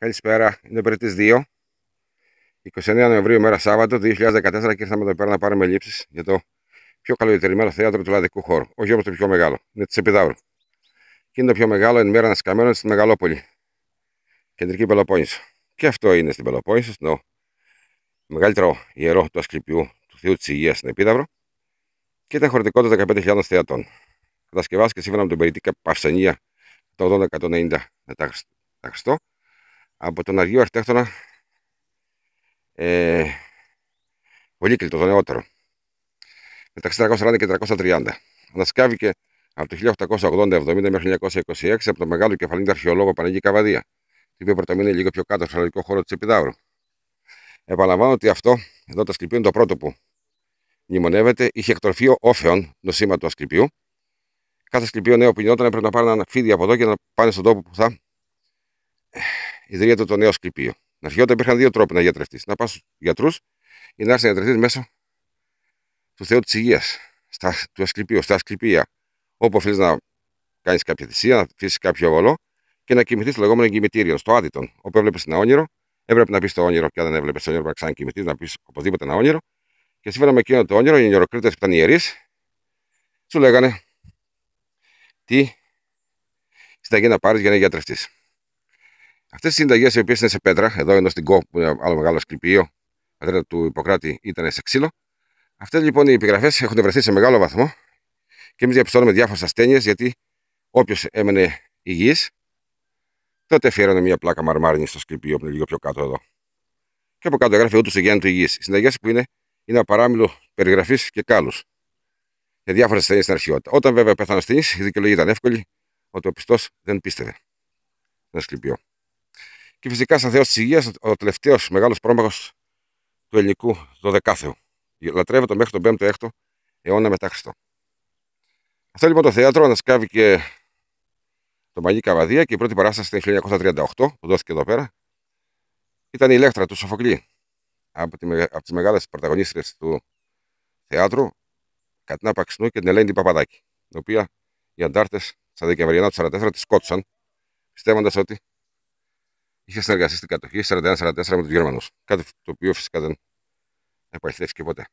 Καλησπέρα, είναι πριν τις 2. 29 Νοεμβρίου, ημέρα Σάββατο 2014, και ήρθαμε εδώ πέρα να πάρουμε λήψεις για το πιο καλοδιατηρημένο θέατρο του ελλαδικού χώρου. Όχι όμως το πιο μεγάλο, είναι της Επιδαύρου. Και είναι το πιο μεγάλο εν μέρα ανασκαμμένο στην Μεγαλόπολη, κεντρική Πελοπόννησο. Και αυτό είναι στην Πελοπόννησο, στο μεγαλύτερο ιερό του Ασκληπιού του Θεού της Υγείας στην Επίδαυρο, και ήταν χωρητικότητα 15.000 θεατών. Κατασκευάστηκε σύμφωνα με την περιττή Παυσανία το 80-190 μετά Χριστό από τον Αργείο Αρχιτέκτονα Πολύκλητο, το νεότερο, μεταξύ 340 και 330. Ανασκάβηκε από το 1880-70 μέχρι 1926 από τον μεγάλο κεφαλήν αρχαιολόγο Παναγή Καβαδία, την οποία πρωτομείνει λίγο πιο κάτω στο αρχαιολογικό χώρο της Επιδαύρου. Επαναλαμβάνω ότι αυτό εδώ το Ασκληπείο είναι το πρώτο που μνημονεύεται. Είχε εκτροφείο όφεων νοσήμα του Ασκληπιού. Κάθε Ασκληπείο νέο που γινόταν έπρεπε να πάρει ένα φίδι από εδώ και να πάνε στον τόπο που θα ιδρύεται το νέο Ασκληπείο. Αρχαιότερα υπήρχαν δύο τρόποι να γιατρευτεί: να πα στου γιατρού ή να έρθει να γιατρευτεί μέσω του Θεού τη Υγεία, του Ασκληπείου, στα Ασκληπεία, όπου οφείλει να κάνει κάποια θυσία, να αφήσει κάποιο αγωλό και να κοιμηθεί στο λεγόμενο εγκυμητήριο, στο άδειτον. Όπου έβλεπε ένα όνειρο, έπρεπε να πει το όνειρο, και αν δεν έβλεπε το όνειρο, να ξανακοιμηθεί, να πει οπωσδήποτε ένα όνειρο. Και σύμφωνα με εκείνο το όνειρο, οι νεροκρίτες που ήταν ιερεί, σου λέγανε τι συνταγή να πάρει για να γιατρευτεί. Αυτές οι συνταγές, οι οποίες είναι σε πέτρα, εδώ είναι στην ΚΟ, που είναι άλλο μεγάλο Ασκληπείο, πατέρα του Ιπποκράτη ήταν σε ξύλο. Αυτές λοιπόν οι επιγραφές έχουν βρεθεί σε μεγάλο βαθμό και εμείς διαπιστώνουμε διάφορες ασθένειες, γιατί όποιος έμενε υγιής, τότε αφιέρωνε μια πλάκα μαρμάρινη στο Ασκληπείο, που είναι λίγο πιο κάτω εδώ. Και από κάτω έγραφε ούτως εγέννητο υγιής. Οι συνταγές που είναι απαράμιλο περιγραφής και κάλους για διάφορες ασθένειες στην αρχαιότητα. Όταν βέβαια πέθανε ο ασθενής, η δικαιολογία ήταν εύκολη, ότι ο πιστός δεν πίστευε στο Ασκληπείο. Και φυσικά, σαν Θεός της Υγείας, ο τελευταίος μεγάλος πρόμαχος του ελληνικού 12ου. Λατρεύεται μέχρι τον 5ο-6ο αιώνα μετά Χριστό. Αυτό λοιπόν το θέατρο ανασκάβηκε το Παναγή Καβαδία, και η πρώτη παράσταση ήταν 1938, που δόθηκε εδώ πέρα. Ήταν η Ηλέκτρα του Σοφοκλή, από τις μεγάλες πρωταγωνίστριες του θεάτρου, Κατίνα Παξινού και την Ελένη την Παπαδάκη, την οποία οι αντάρτες στα Δεκεμβριανά του 1944 τη σκότωσαν, πιστεύοντας ότι είχε συνεργαστεί στην κατοχή 41-44 με τους Γερμανούς. Κάτι το οποίο φυσικά δεν επαληθεύτηκε ποτέ.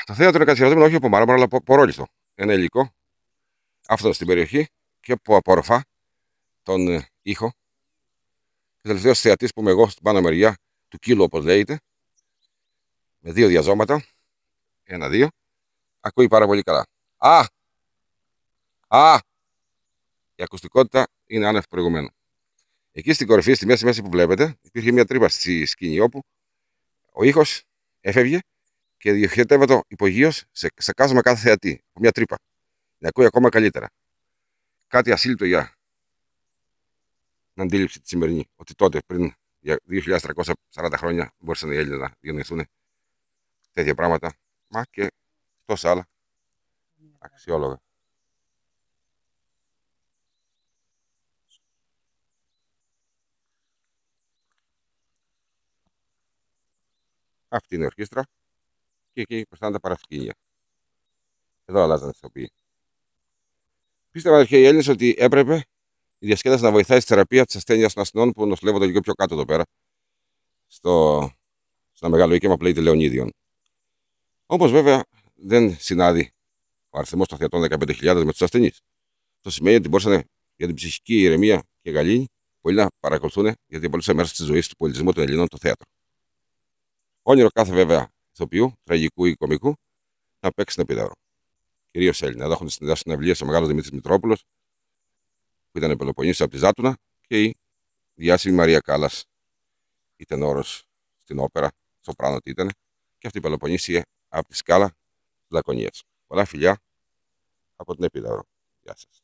Το θέατρο είναι κατασκευασμένο όχι από μάρμαρο, αλλά από πορόλιθο. Ένα υλικό αυτό στην περιοχή και που απορροφά τον ήχο. Και ο τελευταίος θεατής που είμαι εγώ στην πάνω μεριά του κύλου, όπως λέγεται, με δύο διαζώματα, 1-2, ακούει πάρα πολύ καλά. Η ακουστικότητα είναι άνευ προηγουμένου. Εκεί στην κορυφή, στη μέση που βλέπετε, υπήρχε μια τρύπα στη σκηνή, όπου ο ήχος έφευγε και διοχετεύεται υπογείως σε κάσμα κάθε θεατή, από μια τρύπα. Να ακούει ακόμα καλύτερα. Κάτι ασύλληπτο για την αντίληψη τη σημερινή, ότι τότε, πριν 2.340 χρόνια, μπορούσαν οι Έλληνες να διανοηθούν τέτοια πράγματα, μα και τόσα άλλα αξιόλογα. Αυτή είναι η ορχήστρα, και εκεί μπροστά είναι τα παρασκήνια. Εδώ αλλάζαν οι ηθοποιοί. Πίστευαν αρχαίοι οι Έλληνες ότι έπρεπε η διασκέδαση να βοηθάει στη θεραπεία της ασθένειας των ασθενών που νοσηλεύονται λίγο πιο κάτω εδώ πέρα, στο ένα μεγάλο οίκημα που λέγεται Λεωνίδιον. Όπως βέβαια δεν συνάδει ο αριθμός των θεατών 15.000 με τους ασθενείς. Αυτό σημαίνει ότι μπορούσαν για την ψυχική ηρεμία και γαλήνη πολλοί να παρακολουθούν, γιατί αποτελούσε μέρος της ζωής του πολιτισμού των Ελλήνων το θέατρο. Όνειρο κάθε βέβαια ηθοποιού, τραγικού ή κωμικού, να παίξει στην Επίδαυρο. Κυρίως Έλληνα. Εδώ έχουν συνδυάσει συναυλίες ο μεγάλος Δημήτρης Μητρόπουλος, που ήταν Πελοποννήσιος από τη Ζάτουνα, και η διάσημη Μαρία Κάλλας, η τενόρος στην όπερα, σοπράνο τι ήταν, και αυτή η Πελοποννήσια από τη Σκάλα της Λακωνίας. Πολλά φιλιά από την Επίδαυρο. Γεια σας.